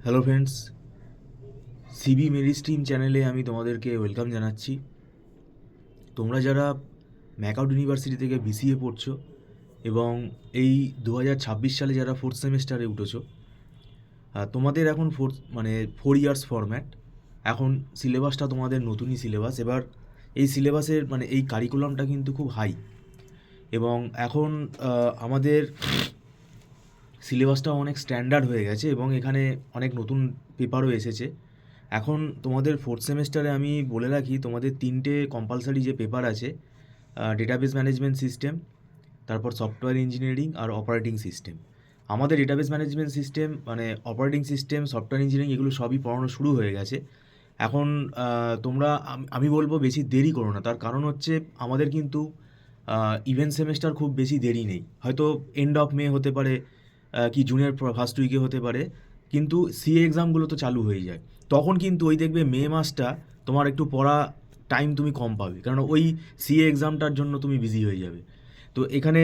Hello friends, CB Mary stream চ্যানেলে আমি তোমাদেরকে ওয়েলকাম জানাচ্ছি। তোমরা যারা ম্যাকআউট ইউনিভার্সিটি থেকে বিসিএ পড়ছো এবং এই 2026 সালে যারা ফোর্থ সেমেস্টারে উঠেছো, তোমাদের এখন মানে 4 ইয়ার্স ফরম্যাট। এখন সিলেবাসটা তোমাদের নতুনই সিলেবাস। এবার এই সিলেবাসের মানে এই কারিকুলামটা কিন্তু খুব হাই, এবং এখন আমাদের সিলেবাসটা অনেক স্ট্যান্ডার্ড হয়ে গেছে এবং এখানে অনেক নতুন পেপারও এসেছে। এখন তোমাদের ফোর্থ সেমেস্টারে আমি বলে রাখি, তোমাদের 3টে কম্পালসারি যে পেপার আছে, ডেটাবেস ম্যানেজমেন্ট সিস্টেম, তারপর সফটওয়্যার ইঞ্জিনিয়ারিং আর অপারেটিং সিস্টেম। আমাদের ডেটাবেস ম্যানেজমেন্ট সিস্টেম মানে অপারেটিং সিস্টেম, সফটওয়্যার ইঞ্জিনিয়ারিং এগুলো সবই পড়ানো শুরু হয়ে গেছে। এখন তোমরা আমি বলবো বেশি দেরি করো না। তার কারণ হচ্ছে আমাদের কিন্তু ইভেন্ট সেমেস্টার খুব বেশি দেরি নেই, হয়তো এন্ড অফ মে হতে পারে, কি জুনের ফার্স্ট উইকে হতে পারে, কিন্তু সিএ এক্সামগুলো তো চালু হয়ে যায়। তখন কিন্তু ওই দেখবে মে মাসটা তোমার একটু পড়া টাইম তুমি কম পাবে, কারণ ওই সিএ এক্সামটার জন্য তুমি বিজি হয়ে যাবে। তো এখানে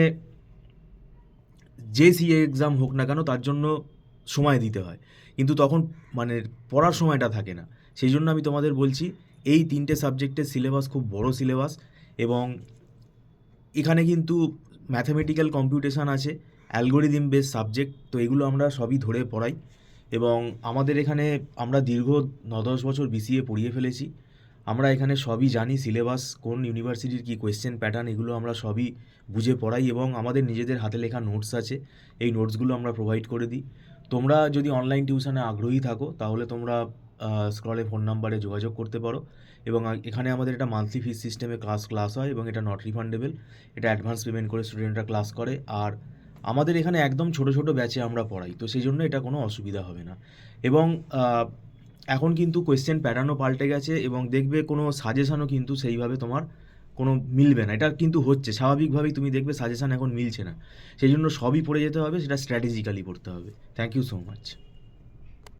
যে সিএ এক্সাম হোক না কেন তার জন্য সময় দিতে হয়, কিন্তু তখন মানে পড়ার সময়টা থাকে না। সেই জন্য আমি তোমাদের বলছি, এই 3টে সাবজেক্টের সিলেবাস খুব বড় সিলেবাস, এবং এখানে কিন্তু ম্যাথামেটিক্যাল কম্পিউটেশন আছে, অ্যালগোরিদম বেস সাবজেক্ট, তো এগুলো আমরা সবই ধরে পড়াই। এবং আমাদের এখানে আমরা দীর্ঘ 9-10 বছর বিসিএ পড়িয়ে ফেলেছি। আমরা এখানে সবই জানি, সিলেবাস কোন ইউনিভার্সিটির কী কোয়েশ্চেন প্যাটার্ন, এগুলো আমরা সবই বুঝে পড়াই, এবং আমাদের নিজেদের হাতে লেখা নোটস আছে, এই নোটসগুলো আমরা প্রোভাইড করে দিই। তোমরা যদি অনলাইন টিউশনে আগ্রহী থাকো তাহলে তোমরা স্ক্রলে ফোন নাম্বারে যোগাযোগ করতে পারো। এবং এখানে আমাদের একটা মান্থলি ফিস সিস্টেমে ক্লাস হয়, এবং এটা নট রিফান্ডেবল। এটা অ্যাডভান্স পেমেন্ট করে স্টুডেন্টরা ক্লাস করে, আর আমাদের এখানে একদম ছোটো ছোটো ব্যাচে আমরা পড়াই, তো সেই জন্য এটা কোনো অসুবিধা হবে না। এবং এখন কিন্তু কোয়েশ্চেন প্যাটার্নও পাল্টে গেছে, এবং দেখবে কোনো সাজেশানও কিন্তু সেইভাবে তোমার কোনো মিলবে না। এটা কিন্তু হচ্ছে স্বাভাবিকভাবেই, তুমি দেখবে সাজেশান এখন মিলছে না। সেই জন্য সবই পড়ে যেতে হবে, সেটা স্ট্র্যাটেজিক্যালি পড়তে হবে। Thank you so much.